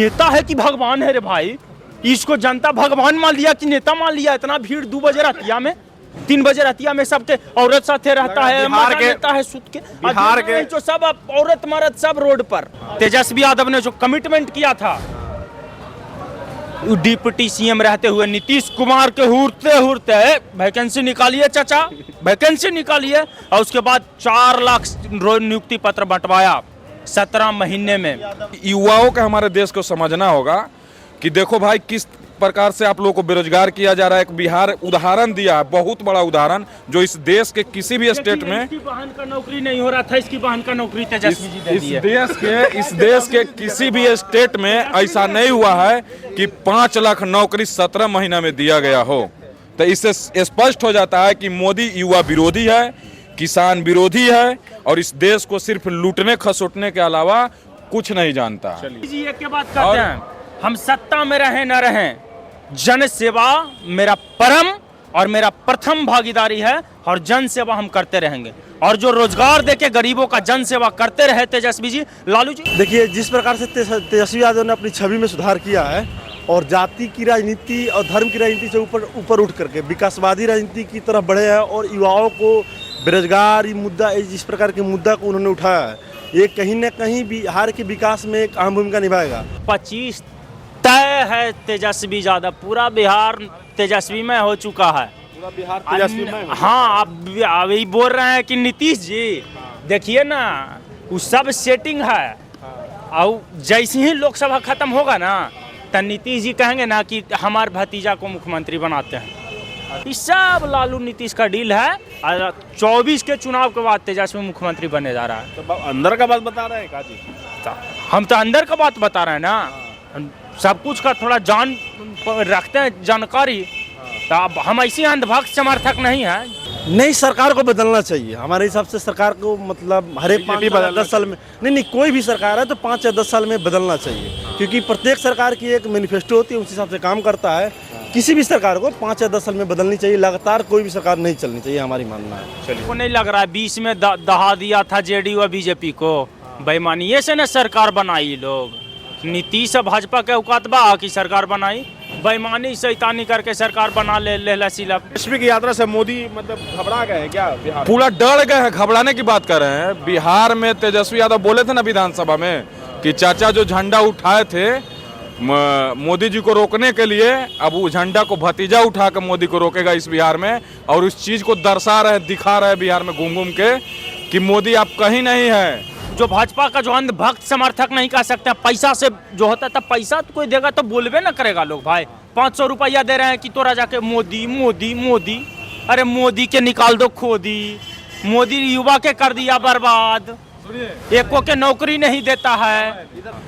नेता है कि भगवान है रे भाई। इसको जनता भगवान मान लिया कि नेता मान लिया। इतना भीड़ 2 बजे रतिया में 3 बजे रतिया में सबके औरत साथे रहता है, मजा लेता है सुत के। बिहार के जो सब औरत मर्द सब रोड पर। तेजस्वी यादव ने जो कमिटमेंट किया था डिप्टी सीएम रहते हुए नीतीश कुमार के हुरते वैकेंसी निकालिए चाचा, वैकेंसी निकालिए। और उसके बाद 4 लाख नियुक्ति पत्र बंटवाया 17 महीने में। युवाओं का हमारे देश को समझना होगा कि देखो भाई किस प्रकार से आप लोगों को बेरोजगार किया जा रहा है। एक बिहार उदाहरण दिया है, बहुत बड़ा उदाहरण, जो इस देश के किसी भी स्टेट में इसकी बहन का नौकरी नहीं हो रहा था, इसकी बहन का नौकरी तेजस्वी जी दे दी है। इस देश के किसी भी स्टेट में ऐसा नहीं हुआ है कि 5 लाख नौकरी 17 महीना में दिया गया हो। तो इससे स्पष्ट हो जाता है कि मोदी युवा विरोधी है, किसान विरोधी है और इस देश को सिर्फ लूटने खसोटने के अलावा कुछ नहीं जानता। जी एक के बात कहते हैं, हम सत्ता में रहें न रहें, जन सेवा मेरा परम और मेरा प्रथम भागीदारी है और जन सेवा हम करते रहेंगे। और जो रोजगार देके गरीबों का जन सेवा करते रहे तेजस्वी जी, लालू जी। देखिए जिस प्रकार से तेजस्वी यादव ने अपनी छवि में सुधार किया है और जाति की राजनीति और धर्म की राजनीति से ऊपर उठ करके विकासवादी राजनीति की तरफ बढ़े हैं और युवाओं को बेरोजगारी मुद्दा, जिस प्रकार के मुद्दा को उन्होंने उठाया है, ये कहीं न कहीं बिहार के विकास में एक अहम भूमिका निभाएगा। 25 तय है तेजस्वी यादव, पूरा बिहार तेजस्वी में हो चुका है। पूरा बिहार तेजस्वी में। हाँ, आप अभी बोल रहे हैं कि नीतीश जी देखिए ना, वो सब सेटिंग है। और जैसे ही लोकसभा खत्म होगा ना तो नीतीश जी कहेंगे ना कि हमारे भतीजा को मुख्यमंत्री बनाते हैं। ये सब लालू नीतीश का डील है। 24 के चुनाव के बाद तेजस्वी मुख्यमंत्री बने जा रहा है। तो अंदर का बात बता रहे हैं का जी? हम तो अंदर का बात बता रहे हैं ना, सब कुछ का थोड़ा जान रखते हैं जानकारी। तो अब हम ऐसी अंधभक्त समर्थक नहीं है। नहीं, सरकार को बदलना चाहिए हमारे हिसाब से। सरकार को मतलब हर एक 5-10 साल में नहीं कोई भी सरकार है तो 5 या 10 साल में बदलना चाहिए, क्योंकि प्रत्येक सरकार की एक मैनिफेस्टो होती है, उस हिसाब से काम करता है। किसी भी सरकार को 5 या 10 साल में बदलनी चाहिए, लगातार कोई भी सरकार नहीं चलनी चाहिए, हमारी मानना है। चलिए, को नहीं लग रहा है 20 में दहा दिया था जेडीयू और बीजेपी को, बेईमानी से न सरकार बनाई लोग। नीतीश और भाजपा के औकात बा की सरकार बनाई, बेईमानी शैतानी करके सरकार बना ले तेजस्वी की यात्रा से मोदी मतलब घबरा गए हैं क्या बिहार? पूरा डर गए हैं, घबराने की बात कर रहे हैं। बिहार में तेजस्वी यादव बोले थे ना विधानसभा में कि चाचा जो झंडा उठाए थे मोदी जी को रोकने के लिए, अब वो झंडा को भतीजा उठा कर मोदी को रोकेगा इस बिहार में। और उस चीज को दर्शा रहे, दिखा रहे बिहार में घूम घूम के कि मोदी आप कहीं नहीं है। जो भाजपा का जो अंधभक्त समर्थक नहीं कह सकते, पैसा से जो होता था, पैसा तो कोई देगा तो बोलबे ना करेगा लोग। भाई 500 रुपया दे रहे हैं कि तोरा जाके मोदी मोदी मोदी। अरे मोदी के निकाल दो खोदी, मोदी युवा के कर दिया बर्बाद, एको के नौकरी नहीं देता है।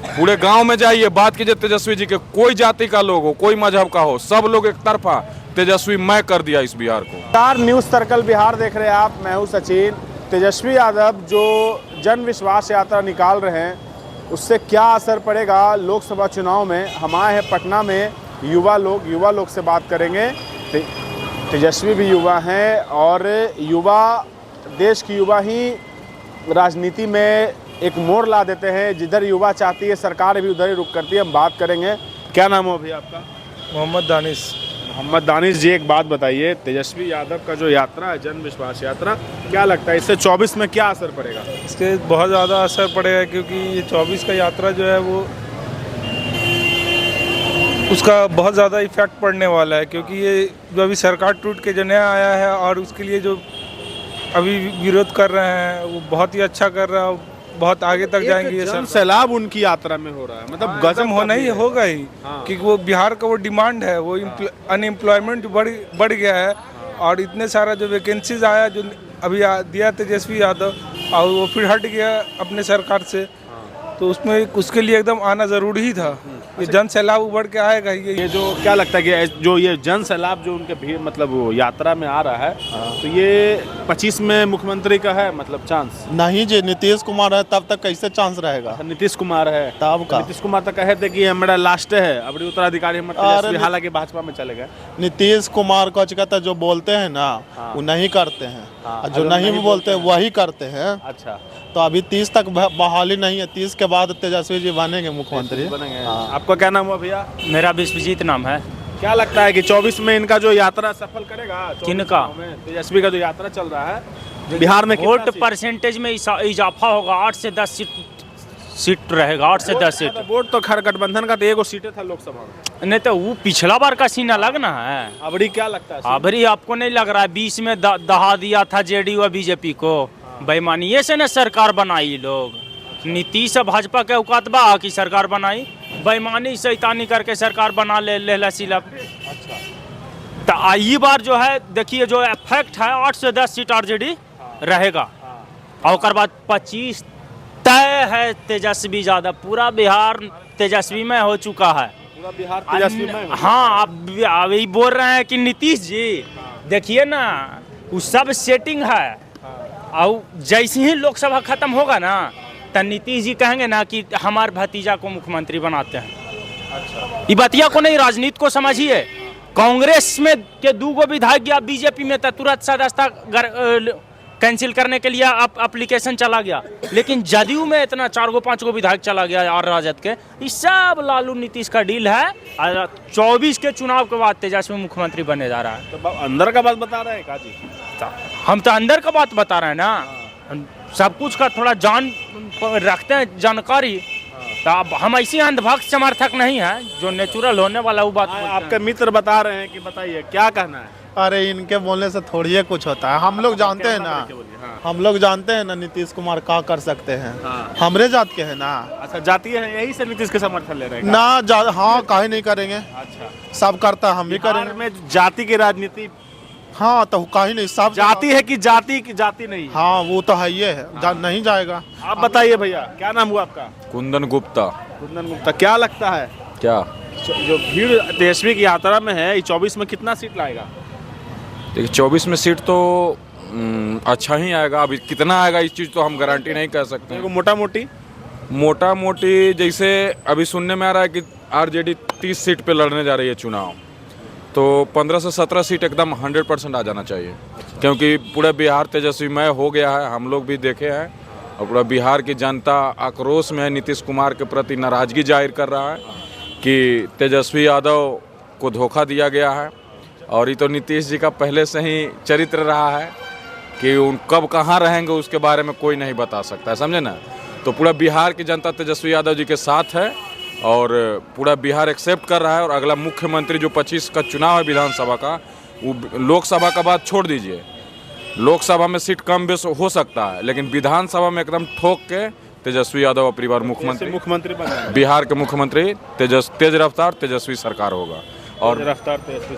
पूरे गांव में जाइए, बात कीजिए तेजस्वी जी के, कोई जाति का लोग हो, कोई मजहब का हो, सब लोग एक तरफा तेजस्वी मैं कर दिया इस बिहार को। न्यूज़ सर्कल बिहार देख रहे हैं आप, मैं हूं सचिन। तेजस्वी यादव जो जन विश्वास यात्रा निकाल रहे हैं उससे क्या असर पड़ेगा लोकसभा चुनाव में? हम आए हैं पटना में, युवा लोग से बात करेंगे। तेजस्वी भी युवा हैं और युवा, देश की युवा ही राजनीति में एक मोड़ ला देते हैं। जिधर युवा चाहती है सरकार भी उधर ही रुख करती है। हम बात करेंगे। क्या नाम हो अभी आपका? मोहम्मद दानिश। मोहम्मद दानिश जी, एक बात बताइए, तेजस्वी यादव का जो यात्रा है जन विश्वास यात्रा, क्या लगता है इससे 24 में क्या असर पड़ेगा? इसके बहुत ज़्यादा असर पड़ेगा, क्योंकि ये 24 का यात्रा जो है वो उसका बहुत ज़्यादा इफेक्ट पड़ने वाला है। क्योंकि ये जो अभी सरकार टूट के जो नया आया है और उसके लिए जो अभी विरोध कर रहे हैं वो बहुत ही अच्छा कर रहा है, बहुत आगे तक जाएंगे। ये जन सैलाब उनकी यात्रा में हो रहा है, मतलब गजब होना ही होगा ही। क्योंकि वो बिहार का वो डिमांड है, वो अनएम्प्लॉयमेंट बढ़ गया है और इतने सारा जो वैकेंसीज आया जो अभी दिया तेजस्वी यादव और वो फिर हट गया अपने सरकार से, तो उसमें उसके लिए एकदम आना ज़रूरी ही था। ये जन सैलाब उभर के आएगा। ये जो क्या लगता है कि जो ये जन सैलाब जो उनके भीड़ मतलब वो यात्रा में आ रहा है, तो ये 25 में मुख्यमंत्री का है मतलब चांस? नहीं जी, नीतीश कुमार है तब तक कैसे चांस रहेगा? नीतीश कुमार है तब का? नीतीश कुमार तक कहे थे कि हमारा लास्ट है, अब उत्तराधिकारी हालांकि भाजपा में चले गए। नीतीश कुमार को कहता जो बोलते हैं ना वो नहीं करते हैं, जो नहीं बोलते वही करते हैं। अच्छा, तो अभी 30 तक बहाली नहीं है, 30 के बाद तेजस्वी जी बनेंगे मुख्यमंत्री। बनेंगे। आपका क्या नाम हुआ भैया? मेरा विश्वजीत नाम है। क्या लगता है कि 24 में इनका जो यात्रा सफल करेगा? 24 किनका? चुनाव में तेजस्वी का जो यात्रा चल रहा है बिहार में, वोट परसेंटेज में इजाफा होगा, 8 से 10 सीट रहेगा, 8 से 10 सीट। वोट तो खैर गठबंधन का तो एगो सीटें था लोकसभा में। नहीं तो वो पिछला बार का सीन अलग ना है। अबड़ी क्या लगता है? अबरी आपको नहीं लग रहा है 20 में दहा दिया था जेडीयू और बीजेपी को? बेईमानी से न सरकार बनाई लोग। नीतीश और भाजपा के औकात बा की सरकार बनाई? बेईमानी शैतानी करके सरकार बना ले सिलब। तो ये बार जो है देखिए जो इफेक्ट है 8 से 10 सीट आरजेडी रहेगा। और उसके बाद 25 तय है तेजस्वी यादव। पूरा बिहार तेजस्वी में हो चुका है। पूरा बिहार तेजस्वी में है। हाँ, अब यही बोल रहे हैं कि नीतीश जी देखिए ना, वो सब सेटिंग है। और जैसे ही लोकसभा खत्म होगा ना, तो नीतीश जी कहेंगे ना कि हमारे भतीजा को मुख्यमंत्री बनाते हैं। ये बतिया को नहीं, राजनीति को समझिए। कांग्रेस में के 2 विधायक गया, बीजेपी में तो तुरंत सदस्यता कैंसिल करने के लिए एप्लीकेशन चला गया। लेकिन जदयू में इतना 4-5 विधायक चला गया और राजद के। ये सब लालू नीतीश का डील है। 24 के चुनाव के बाद तेजस्वी मुख्यमंत्री बने जा रहा है। तो अंदर का बात बता रहे हैं काजी? हम तो अंदर का बात बता रहे हैं ना। सब कुछ का थोड़ा जान रखते हैं जानकारी। तो अब हम ऐसी अंधभक्त समर्थक नहीं है, जो नेचुरल होने वाला वो बात। आपके मित्र बता रहे हैं कि बताइए क्या कहना है? अरे इनके बोलने से थोड़ी ही कुछ होता है। हम लोग जानते हैं ना, हम लोग जानते हैं ना नीतीश कुमार क्या कर सकते हैं। हमरे जात के हैं ना। अच्छा, जातीय है, यही से नीतीश के समर्थन ले रहे हैं ना? हाँ, काहे नहीं करेंगे? अच्छा, सब करता है, हम भी बिहार करेंगे। में जाति की राजनीति। हाँ, तो काहे नहीं, सब जाति है कि जाति की जाति नहीं है? हाँ, वो तो है ही है। नहीं जाएगा। आप बताइए भैया, क्या नाम हुआ आपका? कुंदन गुप्ता। कुंदन गुप्ता, क्या लगता है क्या जो भीड़ तेजस्वी की यात्रा में है, 24 में कितना सीट लाएगा? देखिए 24 में सीट तो अच्छा ही आएगा। अभी कितना आएगा इस चीज़ तो हम गारंटी नहीं कर सकते। मोटा मोटी जैसे अभी सुनने में आ रहा है कि आरजेडी 30 सीट पे लड़ने जा रही है चुनाव, तो 15 से 17 सीट एकदम 100% आ जाना चाहिए। क्योंकि पूरा बिहार तेजस्वीमय हो गया है, हम लोग भी देखे हैं। और पूरा बिहार की जनता आक्रोश में है, नीतीश कुमार के प्रति नाराज़गी जाहिर कर रहा है कि तेजस्वी यादव को धोखा दिया गया है। और ये तो नीतीश जी का पहले से ही चरित्र रहा है कि उन कब कहाँ रहेंगे उसके बारे में कोई नहीं बता सकता है, समझे ना। तो पूरा बिहार की जनता तेजस्वी यादव जी के साथ है और पूरा बिहार एक्सेप्ट कर रहा है। और अगला मुख्यमंत्री जो 25 का चुनाव है विधानसभा का, वो लोकसभा का बात छोड़ दीजिए। लोकसभा में सीट कम बेस हो सकता है, लेकिन विधानसभा में एकदम ठोक के तेजस्वी यादव अपनी बार मुख्यमंत्री बिहार के मुख्यमंत्री तेज रफ्तार तेजस्वी सरकार होगा। और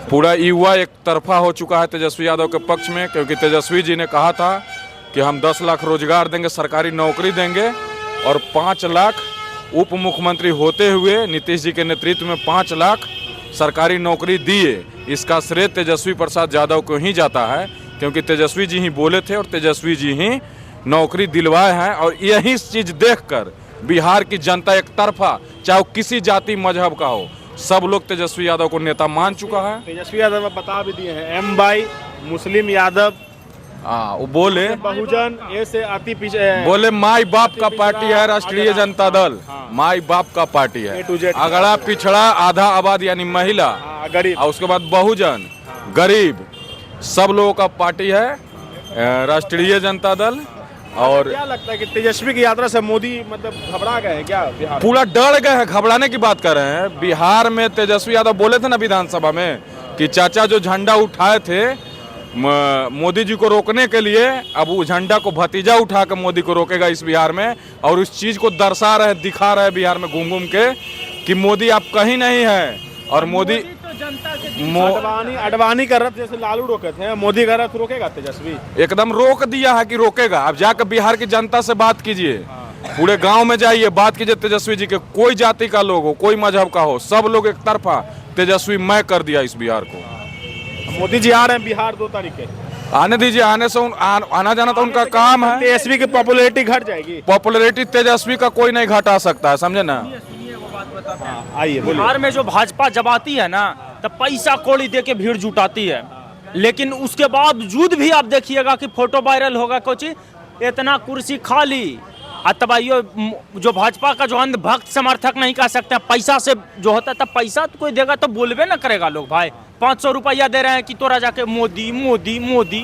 पूरा युवा एक तरफा हो चुका है तेजस्वी यादव के पक्ष में, क्योंकि तेजस्वी जी ने कहा था कि हम 10 लाख रोजगार देंगे, सरकारी नौकरी देंगे। और 5 लाख उप मुख्यमंत्री होते हुए नीतीश जी के नेतृत्व में 5 लाख सरकारी नौकरी दिए। इसका श्रेय तेजस्वी प्रसाद यादव को ही जाता है, क्योंकि तेजस्वी जी ही बोले थे और तेजस्वी जी ही नौकरी दिलवाए हैं। और यही चीज़ देखकर बिहार की जनता एक तरफा, चाहे किसी जाति मजहब का हो, सब लोग तेजस्वी यादव को नेता मान चुका है। तेजस्वी यादव बता भी दिए हैं, एम बाई मुस्लिम यादव। वो बोले बहुजन ऐसे अति पीछे, बोले माई बाप का पार्टी है राष्ट्रीय जनता दल। माई बाप का पार्टी है, अगड़ा पिछड़ा आधा आबाद यानी महिला, गरीब, और उसके बाद बहुजन गरीब, सब लोगों का पार्टी है राष्ट्रीय जनता दल। और क्या लगता है कि तेजस्वी की यात्रा से मोदी मतलब घबरा गए हैं क्या? बिहार पूरा डर गए हैं, घबराने की बात कर रहे हैं। बिहार में तेजस्वी यादव बोले थे ना विधानसभा में कि चाचा जो झंडा उठाए थे मोदी जी को रोकने के लिए, अब वो झंडा को भतीजा उठा कर मोदी को रोकेगा इस बिहार में। और उस चीज को दर्शा रहे, दिखा रहे बिहार में घूम घूम के कि मोदी आप कहीं नहीं है। और मोदी अडवाणी का रथ जैसे लालू रोके थे, मोदी का रथ रोकेगा तेजस्वी? एकदम रोक दिया है कि रोकेगा। अब जाकर बिहार की जनता से बात कीजिए, पूरे गांव में जाइए, बात कीजिए तेजस्वी जी के। कोई जाति का लोग हो, कोई मजहब का हो, सब लोग एक तरफा तेजस्वी मय कर दिया इस बिहार को। मोदी जी आ रहे हैं बिहार 2 तारीख के, आने दीजिए। आने से आना जाना तो उनका काम है। तेजस्वी की पॉपुलैरिटी घट जाएगी। पॉपुलैरिटी तेजस्वी का कोई नहीं घटा सकता है, समझे ना। आइए बिहार में जो भाजपा जब आती है ना, तो पैसा कौड़ी दे के भीड़ जुटाती है। लेकिन उसके बावजूद भी आप देखिएगा कि फोटो वायरल होगा, कुछ इतना कुर्सी खाली, तब आइयो जो भाजपा का जो अंधभक्त समर्थक नहीं कह सकते हैं, पैसा से जो होता है, तब पैसा तो कोई देगा तो बोलबे ना करेगा लोग। भाई 500 रुपया दे रहे हैं कि तोरा जाके मोदी मोदी मोदी,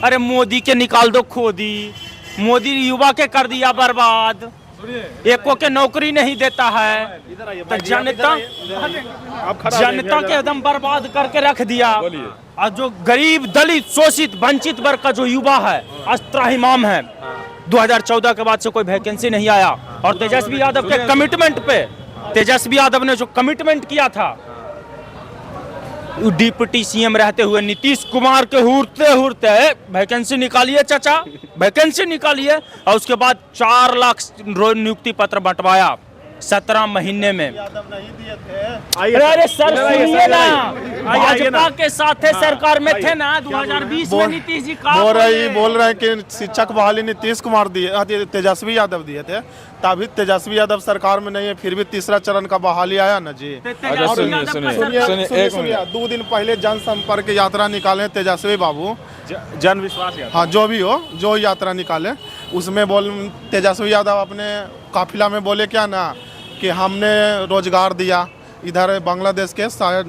अरे मोदी के निकाल दो खोदी, मोदी युवा के कर दिया बर्बाद, एको के नौकरी नहीं देता है, तो जनता के एकदम बर्बाद करके रख दिया। और जो गरीब दलित शोषित वंचित वर्ग का जो युवा है अस्त्राहिमाम है। 2014 के बाद से कोई वैकेंसी नहीं आया, और तेजस्वी यादव के कमिटमेंट पे, तेजस्वी यादव ने जो कमिटमेंट किया था, डिप्टी सीएम रहते हुए नीतीश कुमार के हुरते वैकेंसी निकालिए चाचा, वैकेंसी निकालिए, और उसके बाद 4 लाख नियुक्ति पत्र बंटवाया 17 महीने में। अरे सर सुनिए ना, भाजपा के साथ सरकार में थे ना 2020 में नीतीश जी का बोल रहे हैं कि शिक्षक बहाली नीतीश कुमार दिए, तेजस्वी यादव दिए थे, तभी तेजस्वी यादव सरकार में नहीं है, फिर भी तीसरा चरण का बहाली आया ना जी। सुनिए 2 दिन पहले जनसंपर्क यात्रा निकाले तेजस्वी बाबू, जन विश्वास यात्रा, हाँ जो भी हो, जो यात्रा निकाले, उसमें तेजस्वी यादव अपने काफिला में बोले क्या ना कि हमने रोजगार दिया, इधर बांग्लादेश के शायद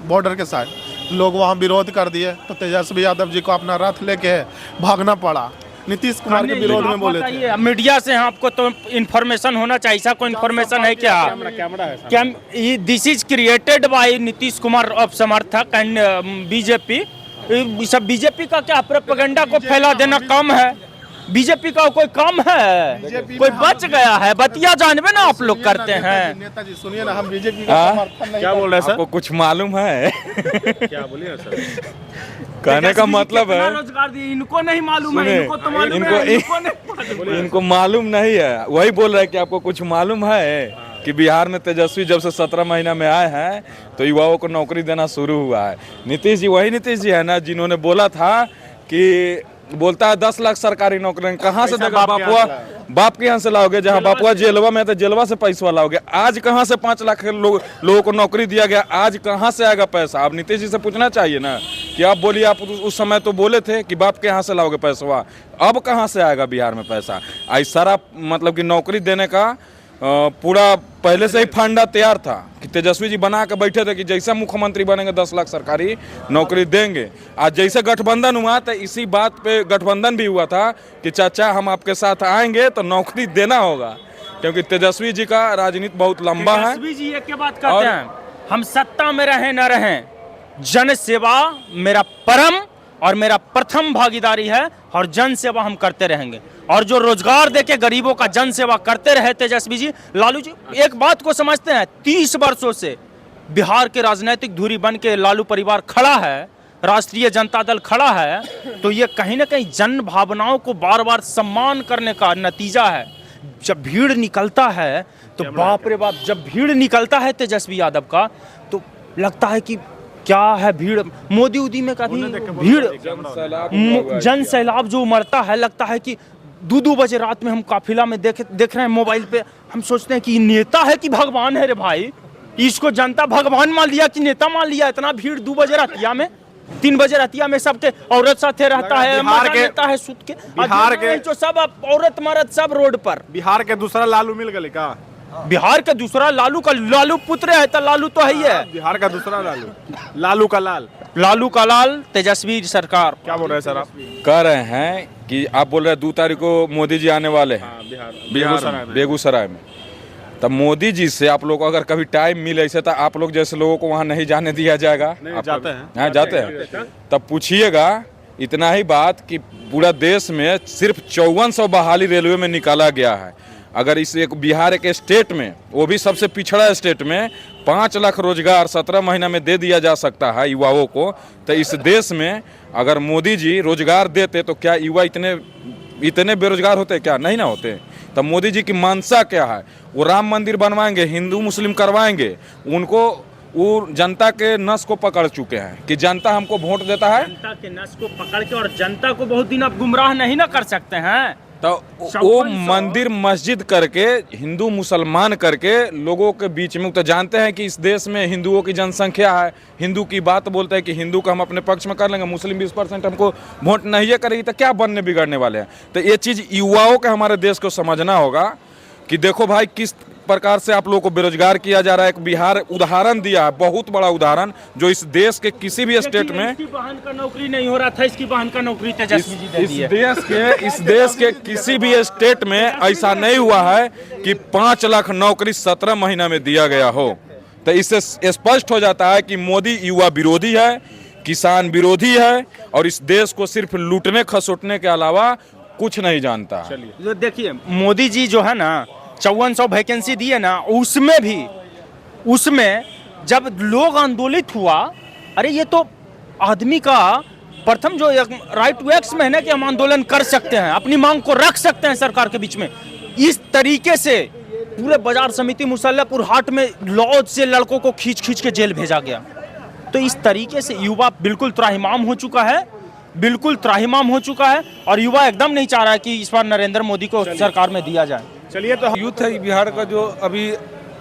बॉर्डर के साइड लोग वहाँ विरोध कर दिए, तो तेजस्वी यादव जी को अपना रथ लेके भागना पड़ा, नीतीश कुमार के विरोध में बोले थे। मीडिया से आपको तो इन्फॉर्मेशन होना चाहिए, ऐसा कोई इन्फॉर्मेशन है क्या? क्या this is created by Nitish Kumar of समर्थक एंड बीजेपी, सब बीजेपी का क्या प्रोपेगेंडा को फैला देना काम है? बीजेपी का कोई काम है? कोई बच गया है? बतिया जानबे ना आप लोग करते हैं। नेताजी सुनिए ना, हम बीजेपी का समर्थन नहीं, क्या बोल रहे हैं सर? आपको कुछ मालूम है? क्या बोलिए सर? कहने का मतलब है रोजगार दिए, इनको नहीं मालूम है, इनको तो मालूम है, इनको नहीं मालूम। इनको मालूम नहीं है, वही बोल रहे हैं कि आपको कुछ मालूम है कि बिहार में तेजस्वी जब से 17 महीना में आए हैं तो युवाओं को नौकरी देना शुरू हुआ है। नीतीश जी वही नीतीश जी है ना जिन्होंने बोला था कि बोलता है 10 लाख सरकारी नौकरी, कहाँ से देगा बापुआ? बाप के यहाँ से लाओगे, जहाँ बापुआ जेलवा में तो जेलवा से पैसा लाओगे। आज कहाँ से 5 लाख लोगों को नौकरी दिया गया, आज कहाँ से आएगा पैसा? आप नीतीश जी से पूछना चाहिए ना कि आप बोलिए, आप उस समय तो बोले थे कि बाप के यहाँ से लाओगे पैसा, अब कहाँ से आएगा बिहार में पैसा? आज सारा मतलब कि नौकरी देने का पूरा पहले से ही फंडा तैयार था कि तेजस्वी जी बना के बैठे थे कि जैसा मुख्यमंत्री बनेंगे 10 लाख सरकारी नौकरी देंगे। आज जैसे गठबंधन हुआ तो इसी बात पे गठबंधन भी हुआ था कि चाचा हम आपके साथ आएंगे तो नौकरी देना होगा, क्योंकि तेजस्वी जी का राजनीति बहुत लंबा है। तेजस्वी जी एक के बात करते हैं, हम सत्ता में रहें न रहें, जन सेवा मेरा परम और मेरा प्रथम भागीदारी है, और जन सेवा हम करते रहेंगे। और जो रोजगार देके गरीबों का जन सेवा करते रहे तेजस्वी जी, लालू जी एक बात को समझते हैं, 30 वर्षों से बिहार के राजनीतिक धुरी बन के लालू परिवार खड़ा है, राष्ट्रीय जनता दल खड़ा है, तो ये कहीं ना कहीं जन भावनाओं को बार बार सम्मान करने का नतीजा है। जब भीड़ निकलता है तो बाप रे बाप, जब भीड़ निकलता है तेजस्वी यादव का तो लगता है कि क्या है भीड़, मोदी उदी में कभी भीड़, जन सैलाब जो उमड़ता है, लगता है कि 2-2 बजे रात में हम काफिला में देख रहे हैं मोबाइल पे, हम सोचते हैं कि नेता है कि भगवान है रे भाई, इसको जनता भगवान मान लिया कि नेता मान लिया। इतना भीड़ 2 बजे रातिया में, 3 बजे रातिया में सबके औरत साथे रहता है, मजा लेता है सुत के, बिहार के जो सब औरत मर्द सब रोड पर। बिहार के दूसरा लालू मिल गए का? बिहार का दूसरा लालू का लालू पुत्र है, तो लालू तो है ही है। बिहार का दूसरा लालू, लालू का लाल, लालू का लाल तेजस्वी सरकार। क्या बोल रहे हैं सर आप? कह रहे हैं कि आप बोल रहे हैं 2 तारीख को मोदी जी आने वाले हैं बेगूसराय में, तब मोदी जी से आप लोग को अगर कभी टाइम मिले ऐसे तो आप लोग जैसे लोगों को वहाँ नहीं जाने दिया जाएगा? नहीं, जाते हैं। हाँ जाते हैं। तब पूछिएगा इतना ही बात कि पूरा देश में सिर्फ 5400 बहाली रेलवे में निकाला गया है। अगर इस एक बिहार के स्टेट में, वो भी सबसे पिछड़ा स्टेट में 5 लाख रोजगार 17 महीना में दे दिया जा सकता है युवाओं को, तो इस देश में अगर मोदी जी रोजगार देते तो क्या युवा इतने बेरोजगार होते? क्या नहीं ना होते? तब मोदी जी की मंशा क्या है? वो राम मंदिर बनवाएंगे, हिंदू मुस्लिम करवाएंगे, उनको वो जनता के नस को पकड़ चुके हैं कि जनता हमको वोट देता है। जनता के नस को पकड़ के, और जनता को बहुत दिन अब गुमराह नहीं ना कर सकते हैं। तो वो मंदिर मस्जिद करके हिंदू मुसलमान करके लोगों के बीच में, तो जानते हैं कि इस देश में हिंदुओं की जनसंख्या है, हिंदू की बात बोलते हैं कि हिंदू को हम अपने पक्ष में कर लेंगे, मुस्लिम 20% हमको वोट नहीं करेगी तो क्या बनने बिगड़ने वाले हैं। तो ये चीज़ युवाओं को हमारे देश को समझना होगा कि देखो भाई किस प्रकार से आप लोगों को बेरोजगार किया जा रहा है। एक बिहार उदाहरण दिया है, बहुत बड़ा उदाहरण, जो इस देश के किसी भी स्टेट में इसकी बहन का नौकरी नहीं हो रहा था, इसकी बहन का नौकरी तेजस्वी जी दे दी है। इस देश के किसी भी स्टेट में ऐसा नहीं हुआ है कि 5 लाख नौकरी 17 महीना में दिया गया हो। तो इससे स्पष्ट हो जाता है कि मोदी युवा विरोधी है, किसान विरोधी है और इस देश को सिर्फ लूटने खसोटने के अलावा कुछ नहीं जानता। जो देखिए मोदी जी जो है ना 5400 वैकेंसी दिए ना, उसमें जब लोग आंदोलित हुआ, अरे ये तो आदमी का प्रथम जो राइट टू एक्स में है ना कि हम आंदोलन कर सकते हैं, अपनी मांग को रख सकते हैं सरकार के बीच में। इस तरीके से पूरे बाजार समिति मुसल्लपुर हाट में लॉज से लड़कों को खींच खींच के जेल भेजा गया। तो इस तरीके से युवा बिल्कुल त्राहिमाम हो चुका है, और युवा एकदम नहीं चाह रहा है कि इस बार नरेंद्र मोदी को सरकार में दिया जाए। चलिए, तो यूथ है बिहार का जो अभी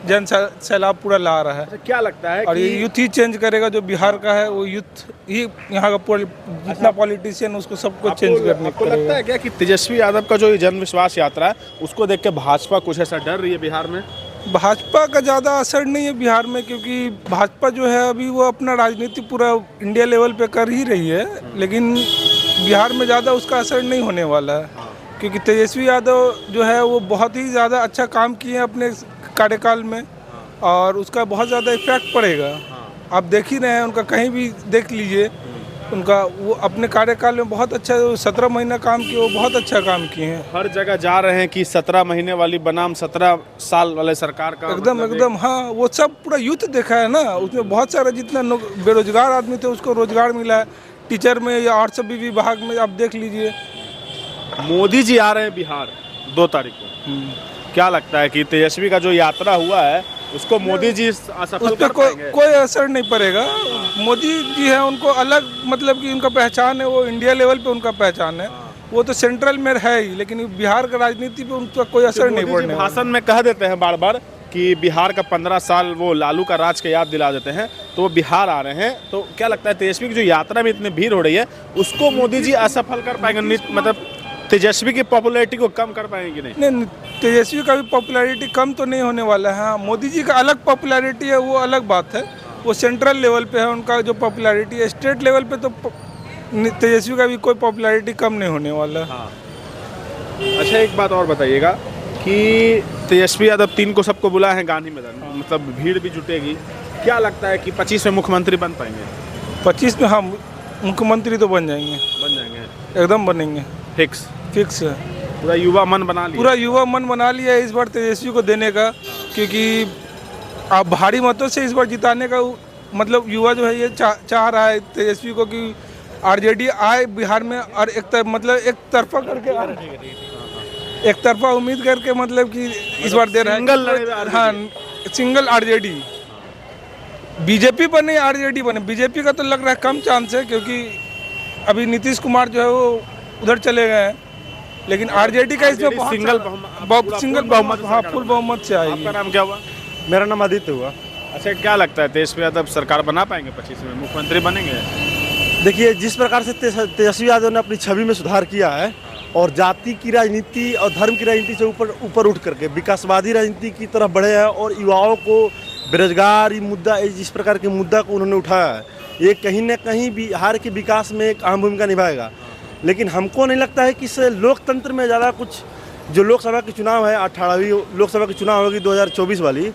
जन सैलाब पूरा ला रहा है, क्या लगता है और कि ये यूथ ही चेंज करेगा। जो बिहार का है वो यूथ ही यहाँ का जितना पॉलिटिशियन उसको सबको चेंज करने आपको लगता है क्या कि तेजस्वी यादव का जो ये जन विश्वास यात्रा है उसको देख के भाजपा कुछ ऐसा डर रही है बिहार में? भाजपा का ज़्यादा असर नहीं है बिहार में, क्योंकि भाजपा जो है अभी वो अपना राजनीति पूरा इंडिया लेवल पे कर ही रही है, लेकिन बिहार में ज़्यादा उसका असर नहीं होने वाला है। क्योंकि तेजस्वी यादव जो है वो बहुत ही ज़्यादा अच्छा काम किए हैं अपने कार्यकाल में, और उसका बहुत ज़्यादा इफेक्ट पड़ेगा। आप देख ही रहे हैं, उनका कहीं भी देख लीजिए, उनका वो अपने कार्यकाल में बहुत अच्छा 17 महीना काम किए, वो बहुत अच्छा काम किए हैं। हर जगह जा रहे हैं कि 17 महीने वाली बनाम 17 साल वाले सरकार का एकदम हाँ, वो सब पूरा यूथ देखा है ना, उसमें बहुत सारा जितना बेरोजगार आदमी थे उसको रोजगार मिला है, टीचर में या और सभी विभाग में आप देख लीजिए। मोदी जी आ रहे हैं बिहार 2 तारीख को, क्या लगता है कि तेजस्वी का जो यात्रा हुआ है उसको मोदी जी असफल कर पाएंगे? कोई असर नहीं पड़ेगा। मोदी जी है, उनको अलग मतलब कि उनका पहचान है, वो इंडिया लेवल पे उनका पहचान है, वो तो सेंट्रल में है ही, लेकिन बिहार का राजनीति पे उनका कोई असर नहीं पड़ने। भाषण में कह देते हैं बार बार कि बिहार का 15 साल वो लालू का राज के याद दिला देते हैं, तो वो बिहार आ रहे हैं। तो क्या लगता है तेजस्वी की जो यात्रा में इतनी भीड़ हो रही है उसको मोदी जी असफल कर पाएंगे? मतलब तेजस्वी की पॉपुलैरिटी को कम कर पाएंगे कि नहीं? तेजस्वी का भी पॉपुलैरिटी कम तो नहीं होने वाला है। हाँ, मोदी जी का अलग पॉपुलैरिटी है, वो अलग बात है, वो सेंट्रल लेवल पे है उनका जो पॉपुलैरिटी है। स्टेट लेवल पे तो तेजस्वी का भी कोई पॉपुलैरिटी कम नहीं होने वाला। हाँ। अच्छा, एक बात और बताइएगा कि तेजस्वी यादव 3 को सबको बुलाए हैं गांधी मैदान, मतलब भीड़ भी जुटेगी, क्या लगता है कि 25 में मुख्यमंत्री बन पाएंगे? 25 में हाँ, मुख्यमंत्री तो बन जाएंगे, एकदम बनेंगे, फिक्स है। पूरा युवा मन बना लिया है इस बार तेजस्वी को देने का, क्योंकि आप भारी मतों से इस बार जिताने का मतलब युवा जो है ये चाह रहा है तेजस्वी को कि आरजेडी आए बिहार में, और एक तरफा उम्मीद करके मतलब कि इस बार दे रहा है। हाँ, सिंगल आरजेडी, बीजेपी बने आरजेडी बने। बीजेपी का तो लग रहा है कम चांस है, क्योंकि अभी नीतीश कुमार जो है वो उधर चले गए हैं, लेकिन आरजेडी का इसमें सिंगल बहुमत, हाँ, फुल बहुमत से आएगी। आपका नाम क्या हुआ? मेरा नाम आदित्य हुआ। अच्छा, क्या लगता है तेजस्वी यादव सरकार बना पाएंगे? 25 में मुख्यमंत्री बनेंगे? देखिए, जिस प्रकार से तेजस्वी यादव ने अपनी छवि में सुधार किया है और जाति की राजनीति और धर्म की राजनीति से ऊपर उठ करके विकासवादी राजनीति की तरफ बढ़े हैं, और युवाओं को बेरोजगारी मुद्दा, जिस प्रकार के मुद्दा को उन्होंने उठाया है, ये कहीं ना कहीं बिहार के विकास में एक अहम भूमिका निभाएगा। लेकिन हमको नहीं लगता है कि इस लोकतंत्र में ज़्यादा कुछ, जो लोकसभा की चुनाव है 18वीं लोकसभा की चुनाव होगी 2024 वाली,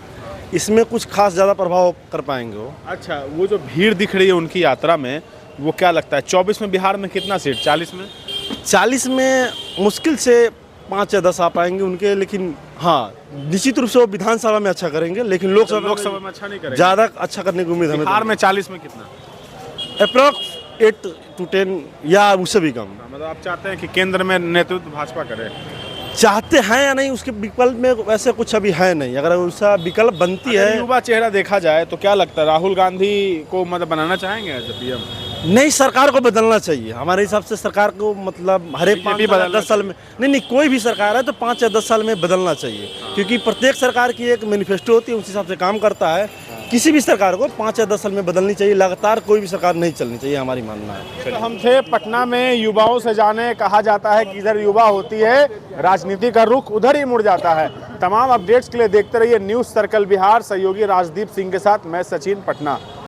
इसमें कुछ खास ज़्यादा प्रभाव कर पाएंगे वो। अच्छा, वो जो भीड़ दिख रही है उनकी यात्रा में, वो क्या लगता है 24 में बिहार में कितना सीट? 40 में मुश्किल से 5 या 10 आ पाएंगे उनके, लेकिन हाँ, निश्चित रूप से वो विधानसभा में अच्छा करेंगे, लेकिन लोकसभा में अच्छा नहीं करेंगे। ज़्यादा अच्छा करने की उम्मीद हमें। बिहार में 40 में कितना? अप्रॉक्स 8 to 10 या उससे भी कम। मतलब आप चाहते हैं कि केंद्र में नेतृत्व भाजपा करे? चाहते हैं या नहीं, उसके विकल्प में वैसे कुछ अभी है नहीं। अगर उसका विकल्प बनती है, युवा चेहरा देखा जाए तो क्या लगता है राहुल गांधी को मतलब बनाना चाहेंगे एज पीएम? नहीं, सरकार को बदलना चाहिए हमारे हिसाब से। सरकार को मतलब हर एक 5 या 10 साल में, नहीं कोई भी सरकार है तो 5 या 10 साल में बदलना चाहिए, क्योंकि प्रत्येक सरकार की एक मैनिफेस्टो होती है, उस हिसाब से काम करता है। किसी भी सरकार को 5 या 10 साल में बदलनी चाहिए, लगातार कोई भी सरकार नहीं चलनी चाहिए, हमारी मानना है। तो हम थे पटना में युवाओं से जाने, कहा जाता है कि इधर युवा होती है, राजनीति का रुख उधर ही मुड़ जाता है। तमाम अपडेट्स के लिए देखते रहिए न्यूज़ सर्कल बिहार। सहयोगी राजदीप सिंह के साथ मैं सचिन, पटना।